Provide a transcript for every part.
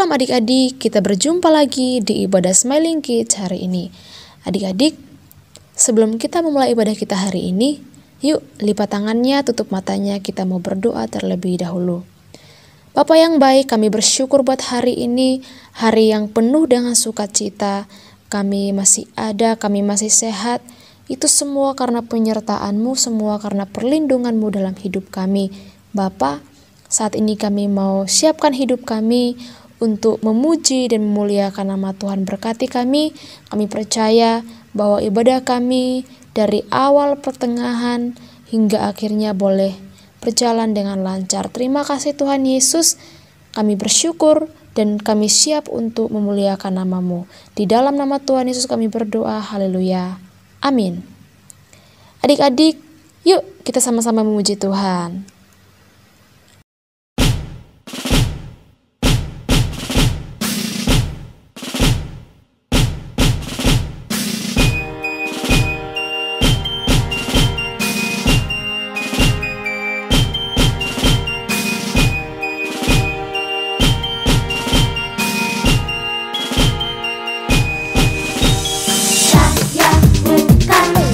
Shalom adik-adik, kita berjumpa lagi di ibadah Smiling Kids hari ini. Adik-adik, sebelum kita memulai ibadah kita hari ini, yuk lipat tangannya, tutup matanya, kita mau berdoa terlebih dahulu. Bapa yang baik, kami bersyukur buat hari ini, hari yang penuh dengan sukacita. Kami masih ada, kami masih sehat. Itu semua karena penyertaan-Mu, semua karena perlindungan-Mu dalam hidup kami. Bapa, saat ini kami mau siapkan hidup kami untuk memuji dan memuliakan nama Tuhan. Berkati kami percaya bahwa ibadah kami dari awal pertengahan hingga akhirnya boleh berjalan dengan lancar. Terima kasih Tuhan Yesus, kami bersyukur dan kami siap untuk memuliakan nama-Mu. Di dalam nama Tuhan Yesus kami berdoa, haleluya, amin. Adik-adik, yuk kita sama-sama memuji Tuhan.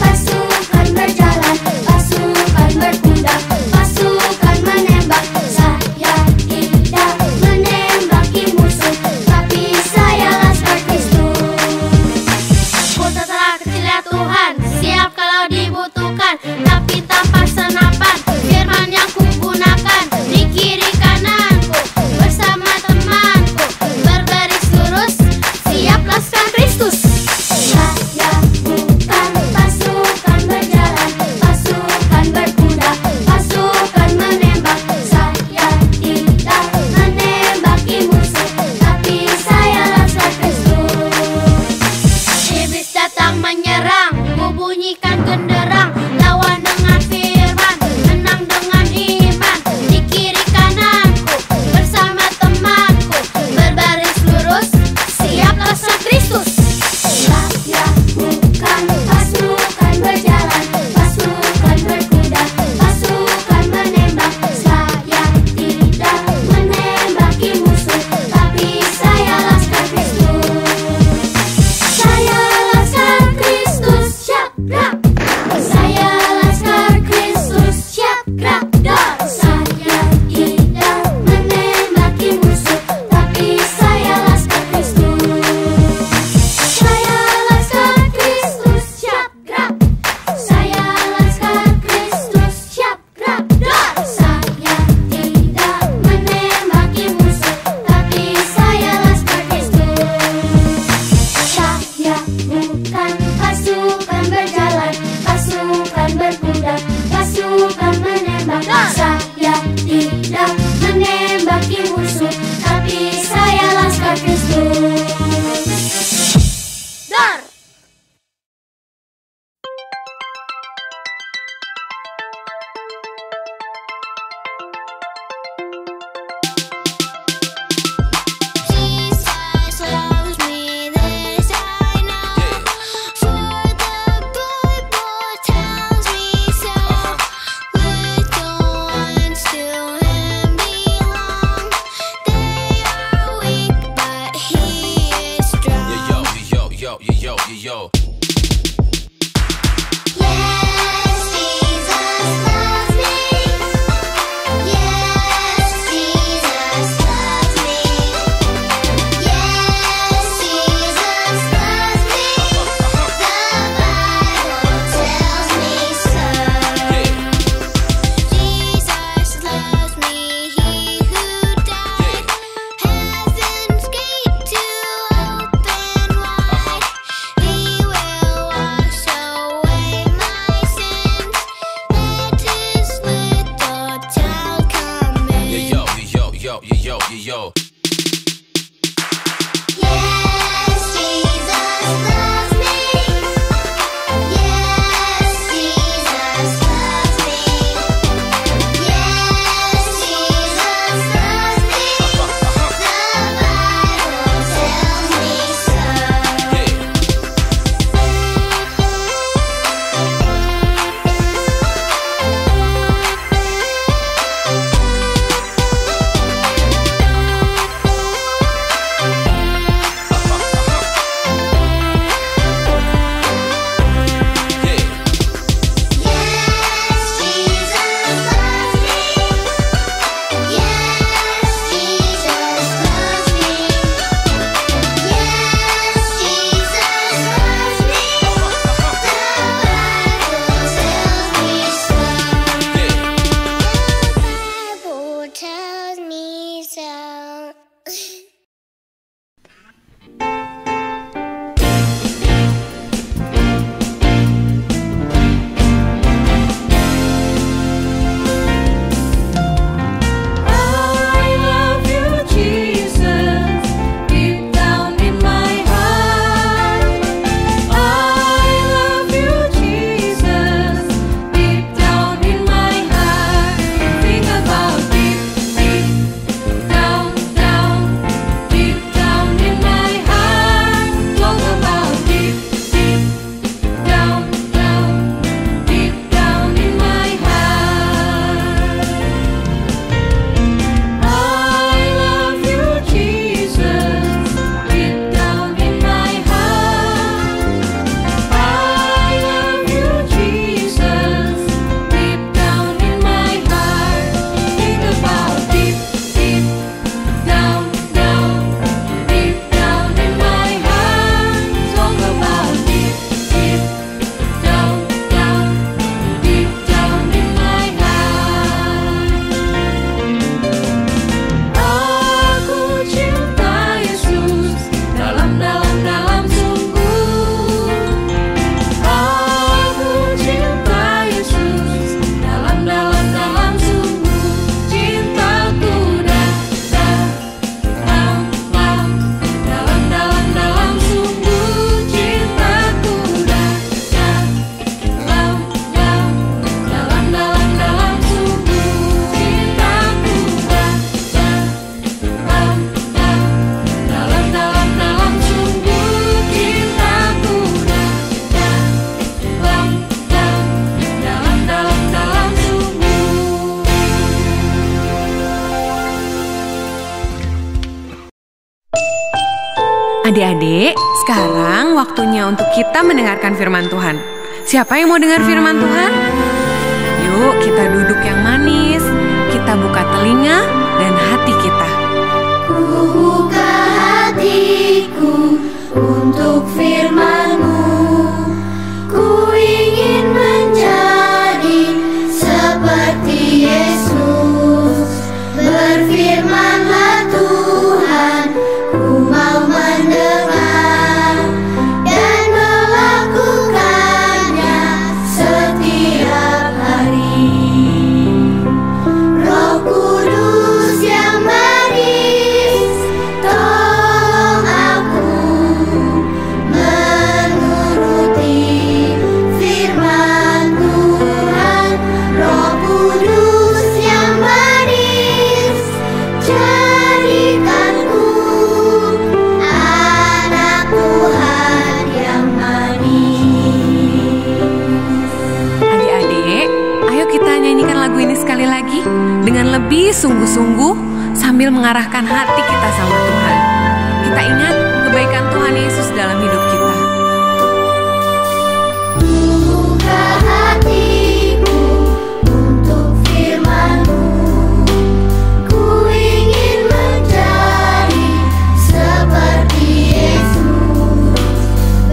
Pasukan berjalan, pasukan bertindak, pasukan Adik-adik, sekarang waktunya untuk kita mendengarkan firman Tuhan. Siapa yang mau dengar firman Tuhan? Yuk kita duduk yang manis, kita buka telinga dan hati kita. Ku buka hatiku untuk firman-Mu. Ku ingin menjadi seperti Yesus. Berfirmanlah Tuhan, ku mau mendengar dan melakukannya setiap hari. Roh Kudus yang manis, tolong aku menuruti firman Tuhan. Roh Kudus yang manis, jadikanku anak Tuhan yang manis. Adik-adik, ayo kita nyanyikan lagu ini sekali lagi dengan lebih sungguh-sungguh sambil mengarahkan hati kita sama Tuhan. Kita ingat kebaikan Tuhan Yesus dalam hidup kita. Buka hatiku untuk firman-Mu. Ku ingin menjadi seperti Yesus.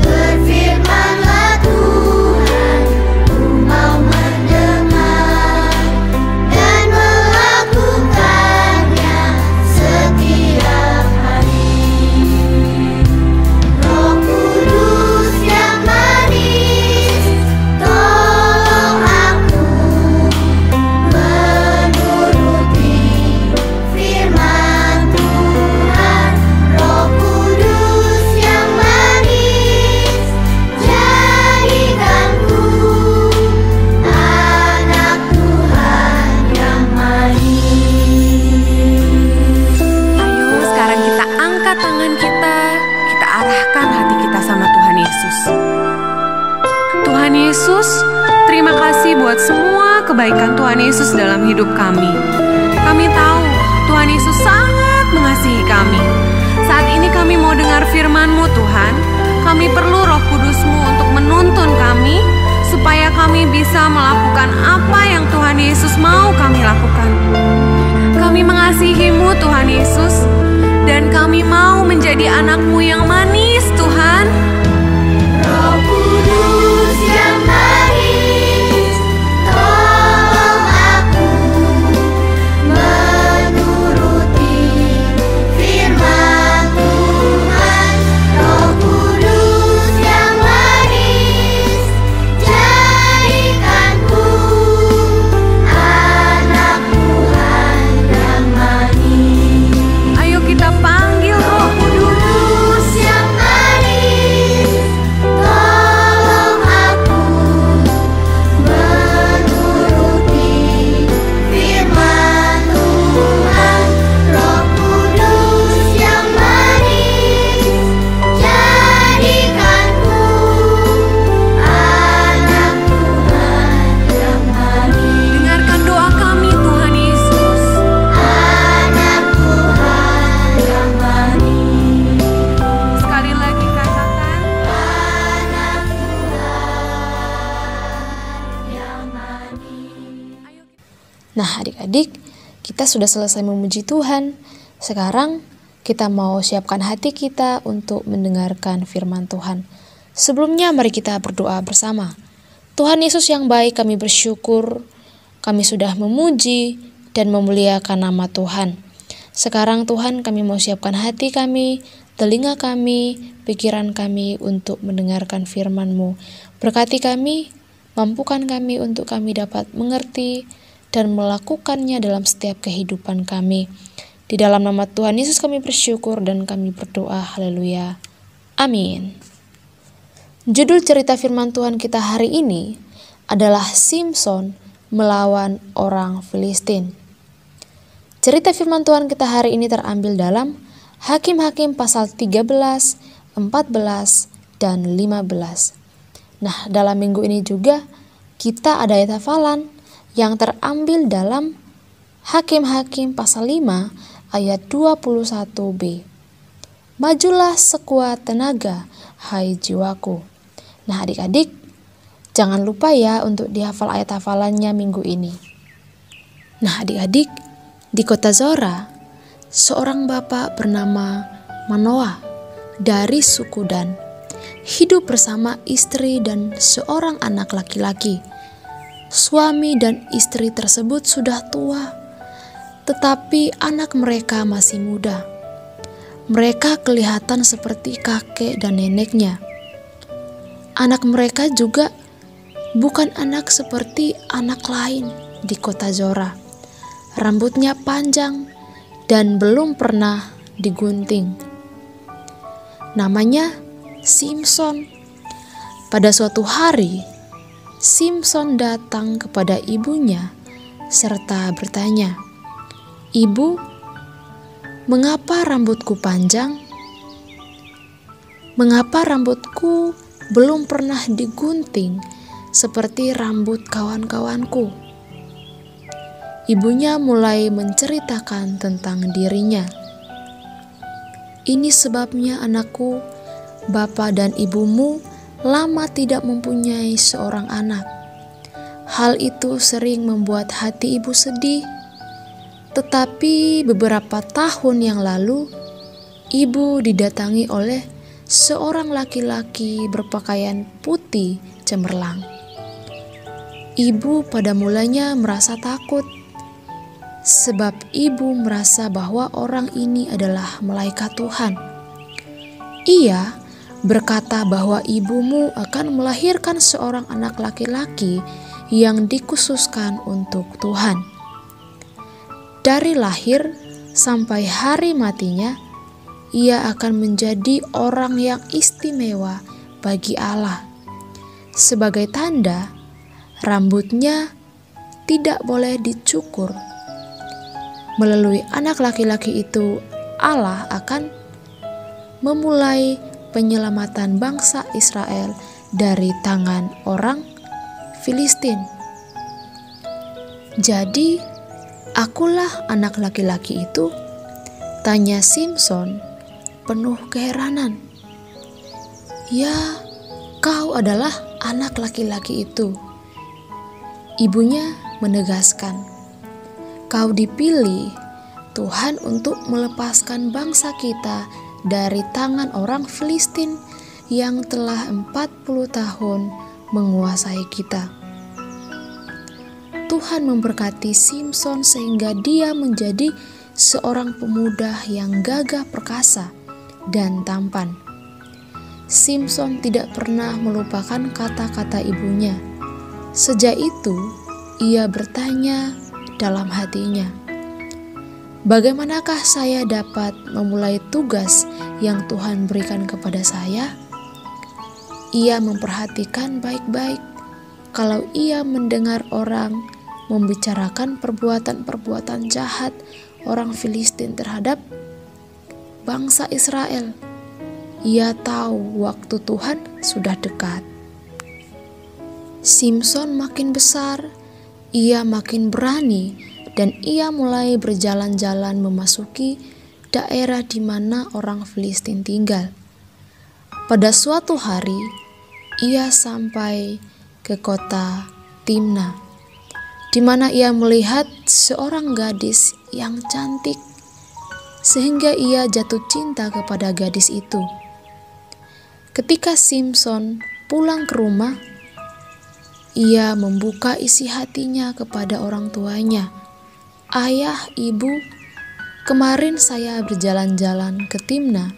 Berfirmanlah Tuhan, ku mau mendengar dan melakukannya setiap hari. Roh Kudus yang manis, tolong aku menuruti firman Tuhan. Roh Kudus yang manis, jadikanku anak Tuhan yang manis. Ayo sekarang kita angkat tangan kita arahkan hati kita sama Tuhan Yesus. Tuhan Yesus, terima kasih buat semua kebaikan Tuhan Yesus dalam hidup kami. Kami tahu Tuhan Yesus sangat mengasihi kami. Saat ini kami mau dengar firman-Mu Tuhan. Kami perlu Roh Kudus-Mu untuk menuntun kami, supaya kami bisa melakukan apa yang Tuhan Yesus mau kami lakukan. Kami mengasihi-Mu Tuhan Yesus, dan kami mau menjadi anak-Mu yang manis Tuhan. Roh Kudus yang manis, tolong aku menuruti firman Tuhan. Roh Kudus yang manis, jadikanku anak Tuhan yang manis. Ayo kita panggil Roh Kudus. Kudus yang manis, tolong aku menuruti firman Tuhan. Roh Kudus yang manis, jadikanku anak Tuhan yang manis. Dengarkan doa kami Tuhan Yesus. Anak Tuhan yang manis. Sekali lagi katakan, Anak Tuhan yang manis. Nah, adik-adik, kita sudah selesai memuji Tuhan. Sekarang kita mau siapkan hati kita untuk mendengarkan firman Tuhan. Sebelumnya mari kita berdoa bersama. Tuhan Yesus yang baik, kami bersyukur kami sudah memuji dan memuliakan nama Tuhan. Sekarang Tuhan, kami mau siapkan hati kami, telinga kami, pikiran kami untuk mendengarkan firman-Mu. Berkati kami, mampukan kami untuk kami dapat mengerti dan melakukannya dalam setiap kehidupan kami. Di dalam nama Tuhan Yesus kami bersyukur dan kami berdoa. Haleluya. Amin. Judul cerita firman Tuhan kita hari ini adalah Simson melawan orang Filistin. Cerita firman Tuhan kita hari ini terambil dalam Hakim-Hakim pasal 13, 14, dan 15. Nah, dalam minggu ini juga kita ada ayat hafalan yang terambil dalam Hakim-Hakim pasal 5 ayat 21b. Majulah sekuat tenaga, hai jiwaku. Nah adik-adik, jangan lupa ya untuk dihafal ayat hafalannya minggu ini. Nah adik-adik, di kota Zora, seorang bapak bernama Manoah dari suku Dan hidup bersama istri dan seorang anak laki-laki. Suami dan istri tersebut sudah tua, tetapi anak mereka masih muda. Mereka kelihatan seperti kakek dan neneknya. Anak mereka juga bukan anak seperti anak lain di kota Zora. Rambutnya panjang dan belum pernah digunting. Namanya Simson. Pada suatu hari, Simson datang kepada ibunya serta bertanya, "Ibu, mengapa rambutku panjang? Mengapa rambutku belum pernah digunting seperti rambut kawan-kawanku?" Ibunya mulai menceritakan tentang dirinya. "Ini sebabnya anakku, bapak dan ibumu lama tidak mempunyai seorang anak. Hal itu sering membuat hati ibu sedih. Tetapi beberapa tahun yang lalu, ibu didatangi oleh seorang laki-laki berpakaian putih cemerlang. Ibu pada mulanya merasa takut, sebab ibu merasa bahwa orang ini adalah malaikat Tuhan. Ia berkata bahwa ibumu akan melahirkan seorang anak laki-laki yang dikhususkan untuk Tuhan. Dari lahir sampai hari matinya, ia akan menjadi orang yang istimewa bagi Allah. Sebagai tanda, rambutnya tidak boleh dicukur. Melalui anak laki-laki itu, Allah akan memulai penyelamatan bangsa Israel dari tangan orang Filistin. "Jadi, akulah anak laki-laki itu?" tanya Simson penuh keheranan. "Ya, kau adalah anak laki-laki itu," ibunya menegaskan. "Kau dipilih Tuhan untuk melepaskan bangsa kita dari tangan orang Filistin yang telah 40 tahun menguasai kita." Tuhan memberkati Simson sehingga dia menjadi seorang pemuda yang gagah perkasa dan tampan. Simson tidak pernah melupakan kata-kata ibunya. Sejak itu, ia bertanya dalam hatinya, "Bagaimanakah saya dapat memulai tugas yang Tuhan berikan kepada saya?" Ia memperhatikan baik-baik kalau ia mendengar orang membicarakan perbuatan-perbuatan jahat orang Filistin terhadap bangsa Israel. Ia tahu waktu Tuhan sudah dekat. Simson makin besar, ia makin berani, dan ia mulai berjalan-jalan memasuki daerah di mana orang Filistin tinggal. Pada suatu hari, ia sampai ke kota Timna, di mana ia melihat seorang gadis yang cantik, sehingga ia jatuh cinta kepada gadis itu. Ketika Simson pulang ke rumah, ia membuka isi hatinya kepada orang tuanya. "Ayah, ibu, kemarin saya berjalan-jalan ke Timna.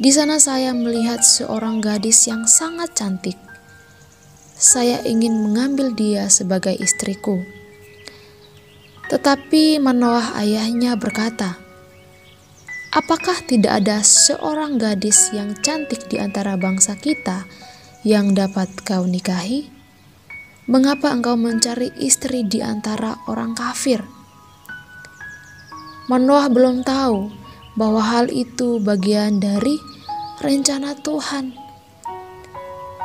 Di sana saya melihat seorang gadis yang sangat cantik. Saya ingin mengambil dia sebagai istriku." Tetapi Manoah ayahnya berkata, "Apakah tidak ada seorang gadis yang cantik di antara bangsa kita yang dapat kau nikahi? Mengapa engkau mencari istri di antara orang kafir?" Manoah belum tahu bahwa hal itu bagian dari rencana Tuhan.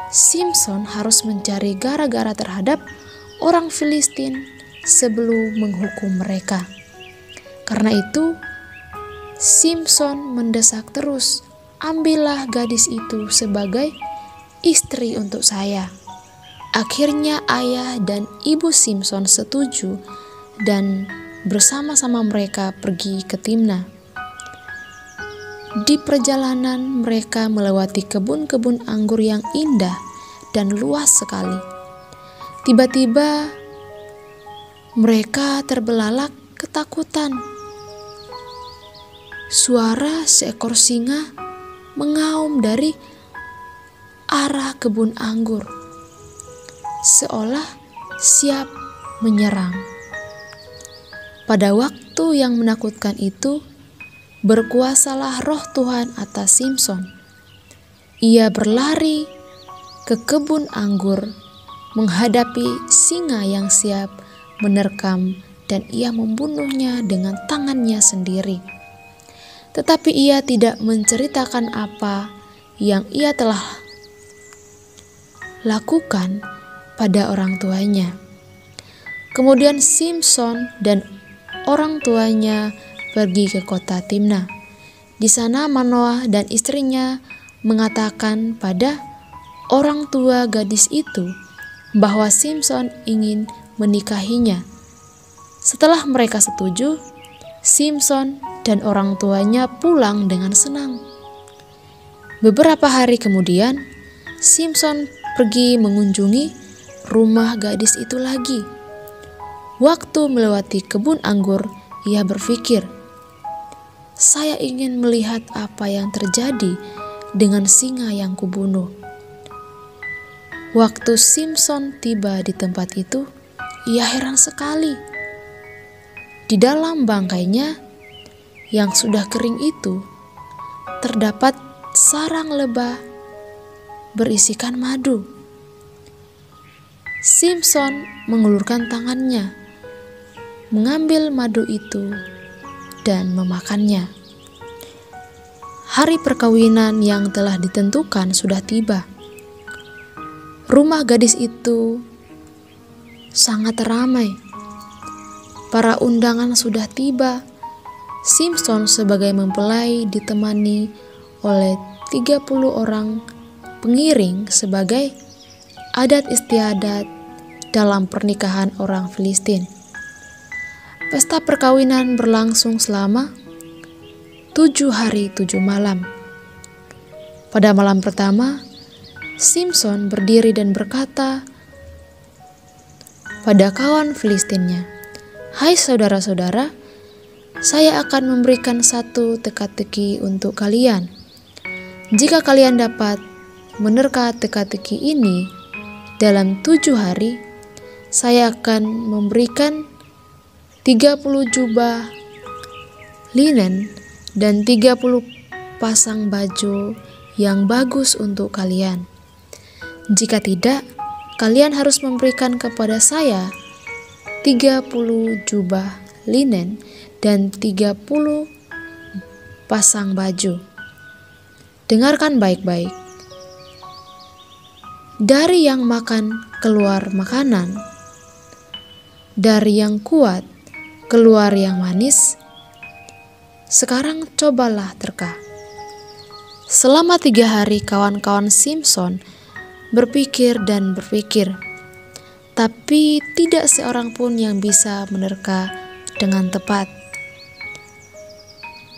Simson harus mencari gara-gara terhadap orang Filistin sebelum menghukum mereka. Karena itu, Simson mendesak terus, "Ambillah gadis itu sebagai istri untuk saya." Akhirnya ayah dan ibu Simson setuju dan bersama-sama mereka pergi ke Timna. Di perjalanan mereka melewati kebun-kebun anggur yang indah dan luas sekali. Tiba-tiba mereka terbelalak ketakutan. Suara seekor singa mengaum dari arah kebun anggur, seolah siap menyerang. Pada waktu yang menakutkan itu, berkuasalah roh Tuhan atas Simson. Ia berlari ke kebun anggur, menghadapi singa yang siap menerkam, dan ia membunuhnya dengan tangannya sendiri. Tetapi ia tidak menceritakan apa yang ia telah lakukan pada orang tuanya. Kemudian Simson dan orang tuanya pergi ke kota Timna. Di sana Manoah dan istrinya mengatakan pada orang tua gadis itu bahwa Simson ingin menikahinya. Setelah mereka setuju, Simson dan orang tuanya pulang dengan senang. Beberapa hari kemudian, Simson pergi mengunjungi rumah gadis itu lagi. Waktu melewati kebun anggur, ia berpikir, "Saya ingin melihat apa yang terjadi dengan singa yang kubunuh." Waktu Simson tiba di tempat itu, ia heran sekali. Di dalam bangkainya yang sudah kering itu, terdapat sarang lebah berisikan madu. Simson mengulurkan tangannya, mengambil madu itu, dan memakannya. Hari perkawinan yang telah ditentukan sudah tiba. Rumah gadis itu sangat ramai. Para undangan sudah tiba. Simson sebagai mempelai ditemani oleh 30 orang pengiring sebagai adat istiadat dalam pernikahan orang Filistin. Pesta perkawinan berlangsung selama 7 hari 7 malam. Pada malam pertama, Simson berdiri dan berkata pada kawan Filistinnya, "Hai saudara-saudara, saya akan memberikan satu teka-teki untuk kalian. Jika kalian dapat menerka teka-teki ini dalam 7 hari, saya akan memberikan 30 jubah linen dan 30 pasang baju yang bagus untuk kalian. Jika tidak, kalian harus memberikan kepada saya 30 jubah linen dan 30 pasang baju." Dengarkan baik-baik. Dari yang makan keluar makanan, dari yang kuat keluar yang manis. Sekarang cobalah terka. Selama 3 hari kawan-kawan Simson berpikir dan berpikir, tapi tidak seorang pun yang bisa menerka dengan tepat.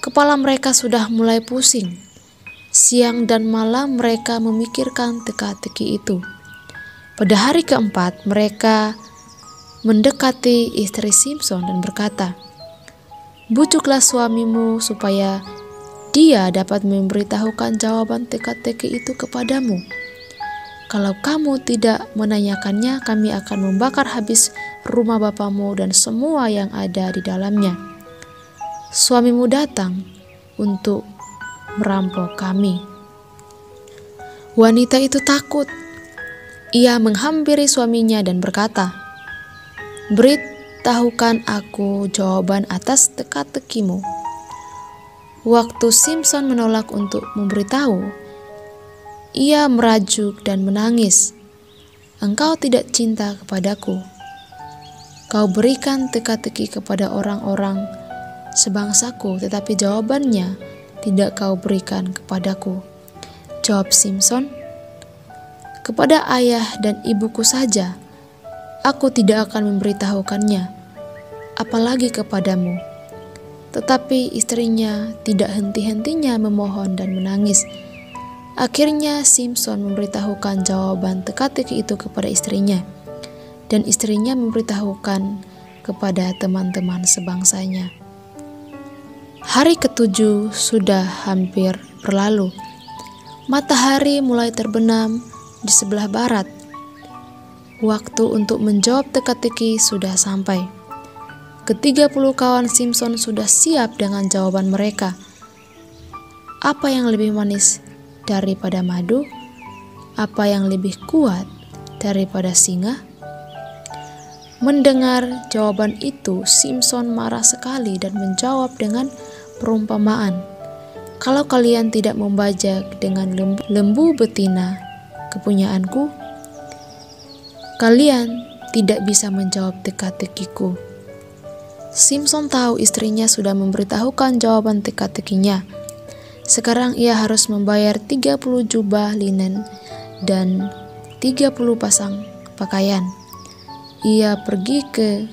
Kepala mereka sudah mulai pusing. Siang dan malam mereka memikirkan teka-teki itu. Pada hari keempat, mereka mendekati istri Simson dan berkata, "Bujuklah suamimu supaya dia dapat memberitahukan jawaban teka-teki itu kepadamu. Kalau kamu tidak menanyakannya, kami akan membakar habis rumah bapamu dan semua yang ada di dalamnya. Suamimu datang untuk merampok kami." Wanita itu takut. Ia menghampiri suaminya dan berkata, "Beritahukan aku jawaban atas teka-tekimu." Waktu Simson menolak untuk memberitahu, ia merajuk dan menangis. "Engkau tidak cinta kepadaku. Kau berikan teka-teki kepada orang-orang sebangsaku, tetapi jawabannya tidak kau berikan kepadaku." Jawab Simson, "Kepada ayah dan ibuku saja aku tidak akan memberitahukannya, apalagi kepadamu." Tetapi istrinya tidak henti-hentinya memohon dan menangis. Akhirnya Simson memberitahukan jawaban teka-teki itu kepada istrinya, dan istrinya memberitahukan kepada teman-teman sebangsanya. Hari ke-7 sudah hampir berlalu. Matahari mulai terbenam di sebelah barat. Waktu untuk menjawab teka-teki sudah sampai. Ke-30 kawan Simson sudah siap dengan jawaban mereka. Apa yang lebih manis daripada madu? Apa yang lebih kuat daripada singa? Mendengar jawaban itu, Simson marah sekali dan menjawab dengan perumpamaan. "Kalau kalian tidak membajak dengan lembu betina kepunyaanku, kalian tidak bisa menjawab teka-tekiku." Simson tahu istrinya sudah memberitahukan jawaban teka-tekinya. Sekarang ia harus membayar 30 jubah linen dan 30 pasang pakaian. Ia pergi ke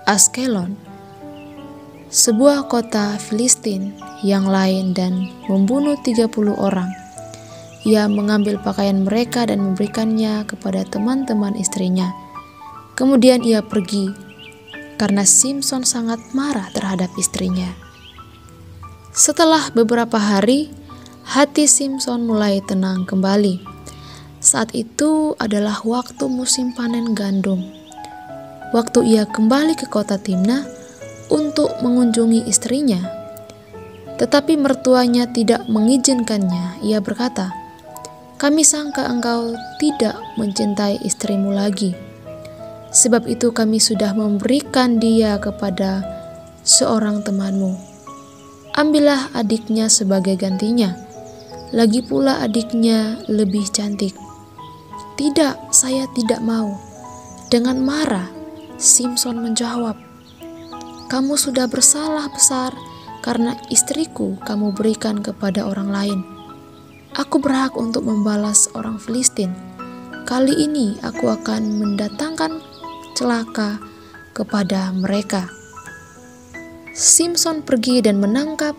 Askelon, sebuah kota Filistin yang lain, dan membunuh 30 orang. Ia mengambil pakaian mereka dan memberikannya kepada teman-teman istrinya. Kemudian ia pergi, karena Simson sangat marah terhadap istrinya. Setelah beberapa hari, hati Simson mulai tenang kembali. Saat itu adalah waktu musim panen gandum. Waktu ia kembali ke kota Timna untuk mengunjungi istrinya, tetapi mertuanya tidak mengizinkannya. Ia berkata, "Kami sangka engkau tidak mencintai istrimu lagi. Sebab itu kami sudah memberikan dia kepada seorang temanmu. Ambillah adiknya sebagai gantinya. Lagi pula adiknya lebih cantik." "Tidak, saya tidak mau." Dengan marah, Simson menjawab, "Kamu sudah bersalah besar karena istriku kamu berikan kepada orang lain. Aku berhak untuk membalas orang Filistin. Kali ini aku akan mendatangkan celaka kepada mereka." Simson pergi dan menangkap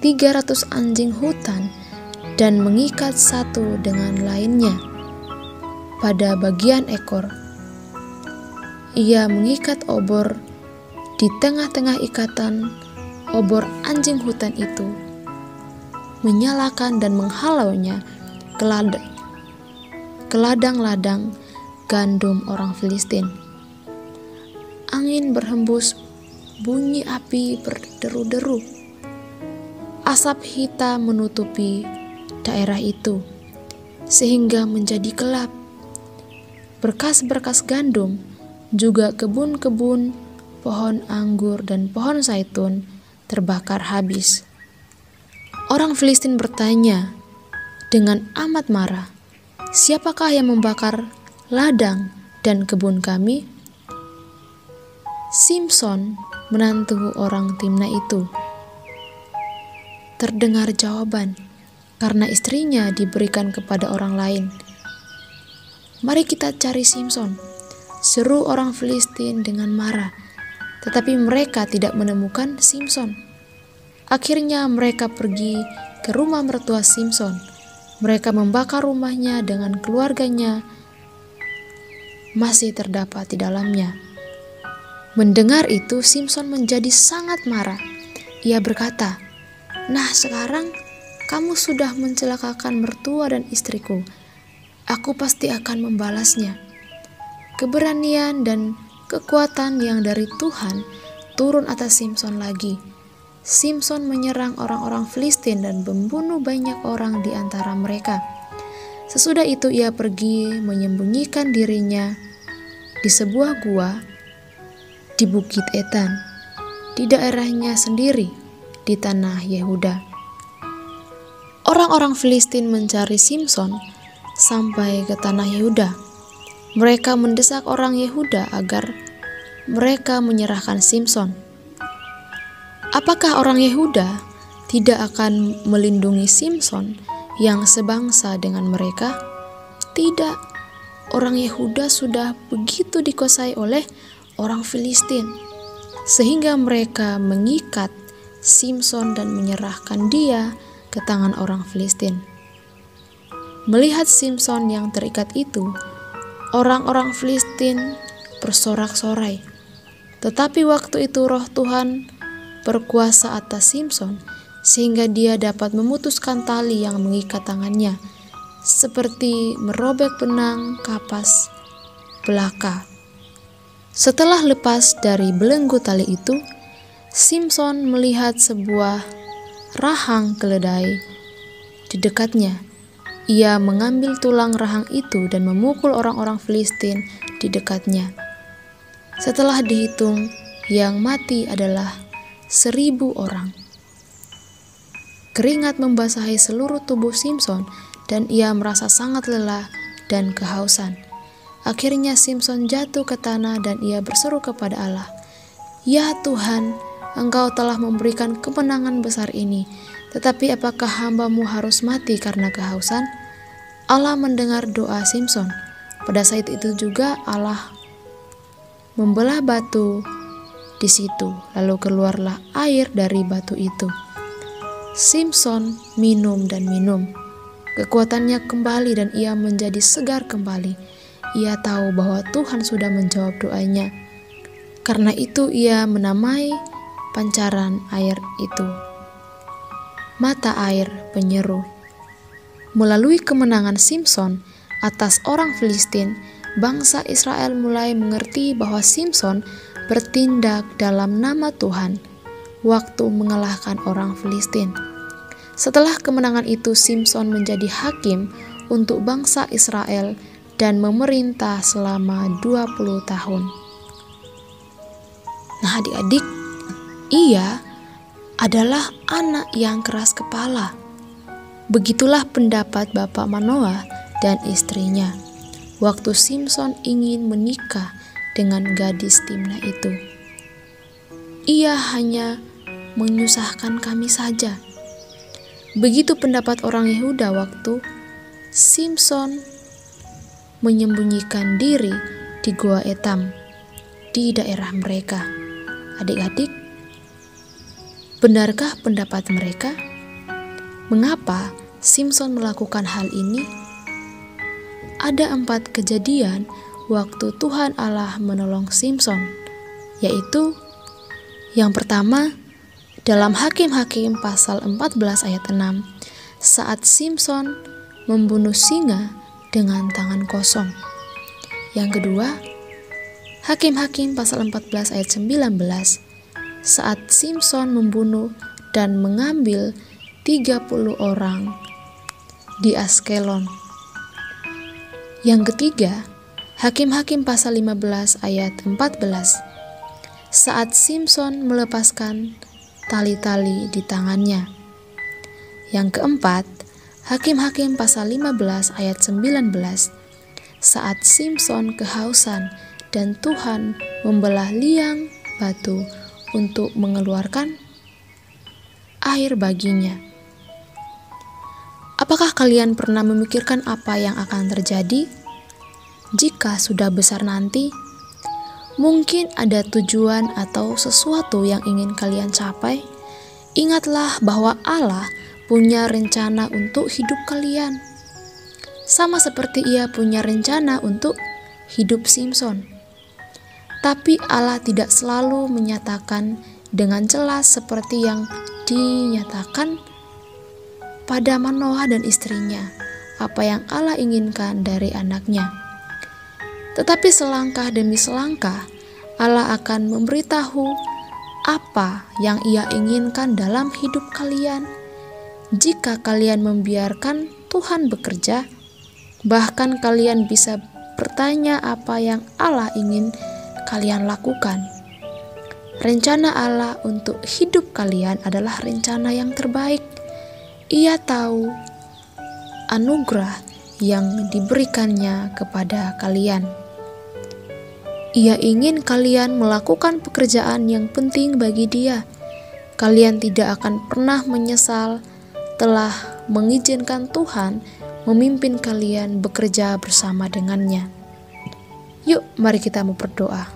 300 anjing hutan dan mengikat satu dengan lainnya pada bagian ekor. Ia mengikat obor di tengah-tengah ikatan obor anjing hutan itu, menyalakan dan menghalaunya ke ladang-ladang gandum orang Filistin. Angin berhembus, bunyi api berderu-deru. Asap hitam menutupi daerah itu, sehingga menjadi gelap. Berkas-berkas gandum, juga kebun-kebun, pohon anggur dan pohon zaitun terbakar habis. Orang Filistin bertanya dengan amat marah, "Siapakah yang membakar ladang dan kebun kami?" Simson, menantu orang Timna itu, terdengar jawaban, karena istrinya diberikan kepada orang lain. "Mari kita cari Simson," seru orang Filistin dengan marah. Tetapi mereka tidak menemukan Simson. Akhirnya mereka pergi ke rumah mertua Simson. Mereka membakar rumahnya dengan keluarganya masih terdapat di dalamnya. Mendengar itu, Simson menjadi sangat marah. Ia berkata, "Nah, sekarang kamu sudah mencelakakan mertua dan istriku. Aku pasti akan membalasnya." Keberanian dan kekuatan yang dari Tuhan turun atas Simson lagi. Simson menyerang orang-orang Filistin dan membunuh banyak orang di antara mereka. Sesudah itu ia pergi menyembunyikan dirinya di sebuah gua di Bukit Etan, di daerahnya sendiri di tanah Yehuda. Orang-orang Filistin mencari Simson sampai ke tanah Yehuda. Mereka mendesak orang Yehuda agar mereka menyerahkan Simson. Apakah orang Yehuda tidak akan melindungi Simson yang sebangsa dengan mereka? Tidak. Orang Yehuda sudah begitu dikuasai oleh orang Filistin, sehingga mereka mengikat Simson dan menyerahkan dia ke tangan orang Filistin. Melihat Simson yang terikat itu, orang-orang Filistin bersorak-sorai. Tetapi waktu itu roh Tuhan berkuasa atas Simson, sehingga dia dapat memutuskan tali yang mengikat tangannya, seperti merobek benang kapas belaka. Setelah lepas dari belenggu tali itu, Simson melihat sebuah rahang keledai di dekatnya. Ia mengambil tulang rahang itu dan memukul orang-orang Filistin di dekatnya. Setelah dihitung, yang mati adalah 1.000 orang. Keringat membasahi seluruh tubuh Simson dan ia merasa sangat lelah dan kehausan. Akhirnya Simson jatuh ke tanah dan ia berseru kepada Allah, "Ya Tuhan, Engkau telah memberikan kemenangan besar ini, tetapi apakah hamba-Mu harus mati karena kehausan?" Allah mendengar doa Simson. Pada saat itu juga Allah membelah batu di situ, lalu keluarlah air dari batu itu. Simson minum dan minum. Kekuatannya kembali dan ia menjadi segar kembali. Ia tahu bahwa Tuhan sudah menjawab doanya. Karena itu ia menamai pancaran air itu Mata Air Penyeru. Melalui kemenangan Simson atas orang Filistin, bangsa Israel mulai mengerti bahwa Simson bertindak dalam nama Tuhan waktu mengalahkan orang Filistin. Setelah kemenangan itu, Simson menjadi hakim untuk bangsa Israel dan memerintah selama 20 tahun. Nah, adik-adik, ia adalah anak yang keras kepala. Begitulah pendapat Bapak Manoah dan istrinya waktu Simson ingin menikah dengan gadis Timna itu. Ia hanya menyusahkan kami saja. Begitu pendapat orang Yehuda waktu Simson menyembunyikan diri di Gua Etam di daerah mereka. Adik-adik, benarkah pendapat mereka? Mengapa Simson melakukan hal ini? Ada 4 kejadian waktu Tuhan Allah menolong Simson, yaitu yang pertama dalam Hakim-Hakim pasal 14 ayat 6, saat Simson membunuh singa dengan tangan kosong. Yang kedua, Hakim-Hakim pasal 14 ayat 19, saat Simson membunuh dan mengambil 30 orang di Askelon. Yang ketiga, Hakim-Hakim pasal 15 ayat 14, saat Simson melepaskan tali-tali di tangannya. Yang keempat, Hakim-Hakim pasal 15 ayat 19, saat Simson kehausan dan Tuhan membelah liang batu untuk mengeluarkan air baginya. Apakah kalian pernah memikirkan apa yang akan terjadi jika sudah besar nanti? Mungkin ada tujuan atau sesuatu yang ingin kalian capai. Ingatlah bahwa Allah punya rencana untuk hidup kalian. Sama seperti Ia punya rencana untuk hidup Simson. Tapi Allah tidak selalu menyatakan dengan jelas seperti yang dinyatakan pada Manoah dan istrinya, apa yang Allah inginkan dari anaknya. Tetapi selangkah demi selangkah, Allah akan memberitahu apa yang Ia inginkan dalam hidup kalian. Jika kalian membiarkan Tuhan bekerja, bahkan kalian bisa bertanya apa yang Allah ingin kalian lakukan. Rencana Allah untuk hidup kalian adalah rencana yang terbaik. Ia tahu anugerah yang diberikannya kepada kalian. Ia ingin kalian melakukan pekerjaan yang penting bagi Dia. kalian tidak akan pernah menyesal telah mengizinkan Tuhan memimpin kalian bekerja bersama dengannya. Yuk, mari kita mau berdoa.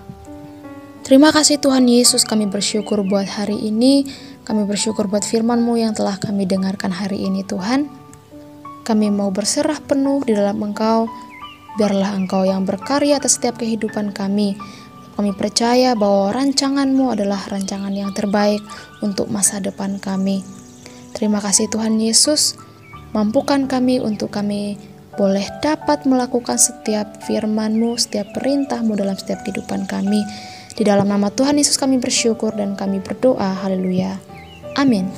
Terima kasih Tuhan Yesus, kami bersyukur buat hari ini. Kami bersyukur buat firman-Mu yang telah kami dengarkan hari ini Tuhan. Kami mau berserah penuh di dalam Engkau. Biarlah Engkau yang berkarya atas setiap kehidupan kami. Kami percaya bahwa rancangan-Mu adalah rancangan yang terbaik untuk masa depan kami. Terima kasih Tuhan Yesus, mampukan kami untuk kami boleh dapat melakukan setiap firman-Mu, setiap perintah-Mu dalam setiap kehidupan kami. Di dalam nama Tuhan Yesus kami bersyukur dan kami berdoa. Haleluya. Amin.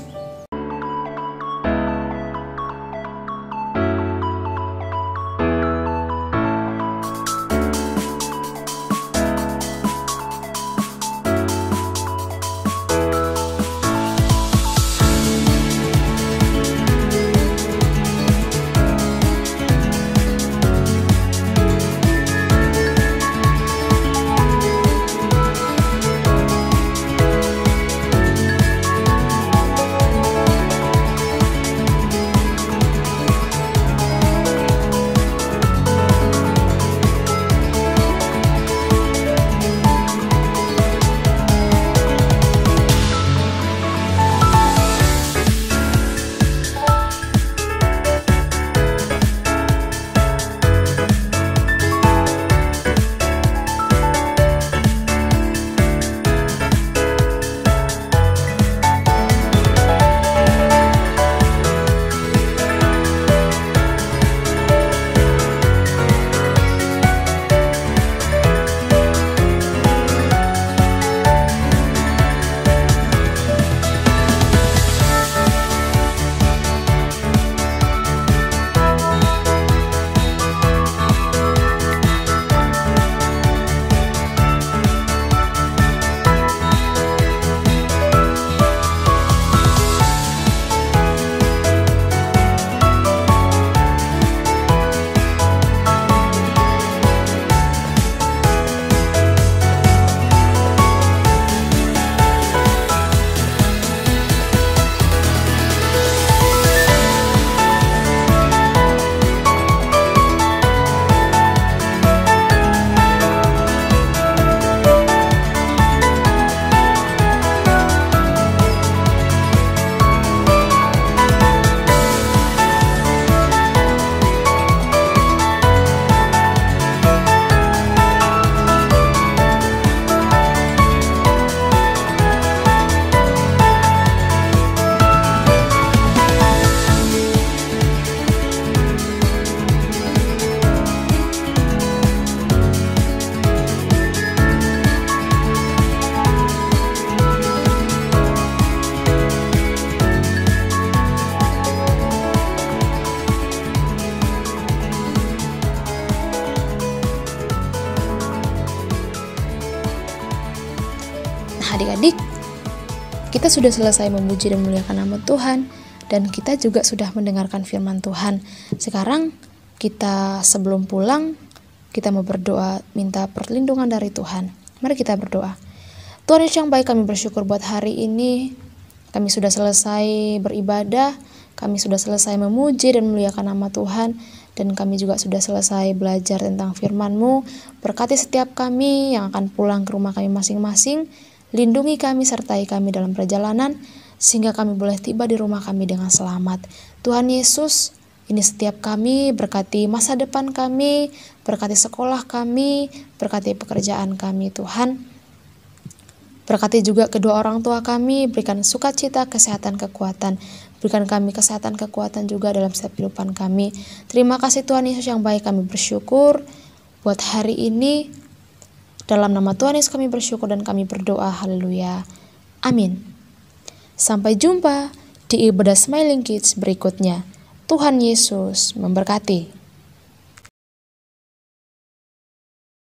Adik-adik, kita sudah selesai memuji dan memuliakan nama Tuhan, dan kita juga sudah mendengarkan firman Tuhan. Sekarang kita sebelum pulang, kita mau berdoa minta perlindungan dari Tuhan. Mari kita berdoa. Tuhan Yesus yang baik, kami bersyukur buat hari ini. Kami sudah selesai beribadah, kami sudah selesai memuji dan memuliakan nama Tuhan, dan kami juga sudah selesai belajar tentang firman-Mu. Berkati setiap kami yang akan pulang ke rumah kami masing-masing. Lindungi kami, sertai kami dalam perjalanan, sehingga kami boleh tiba di rumah kami dengan selamat. Tuhan Yesus, ini setiap kami, berkati masa depan kami, berkati sekolah kami, berkati pekerjaan kami Tuhan. Berkati juga kedua orang tua kami, berikan sukacita, kesehatan, kekuatan. Berikan kami kesehatan, kekuatan juga dalam setiap kehidupan kami. Terima kasih Tuhan Yesus yang baik, kami bersyukur buat hari ini. Dalam nama Tuhan Yesus kami bersyukur dan kami berdoa. Haleluya. Amin. Sampai jumpa di ibadah Smiling Kids berikutnya. Tuhan Yesus memberkati.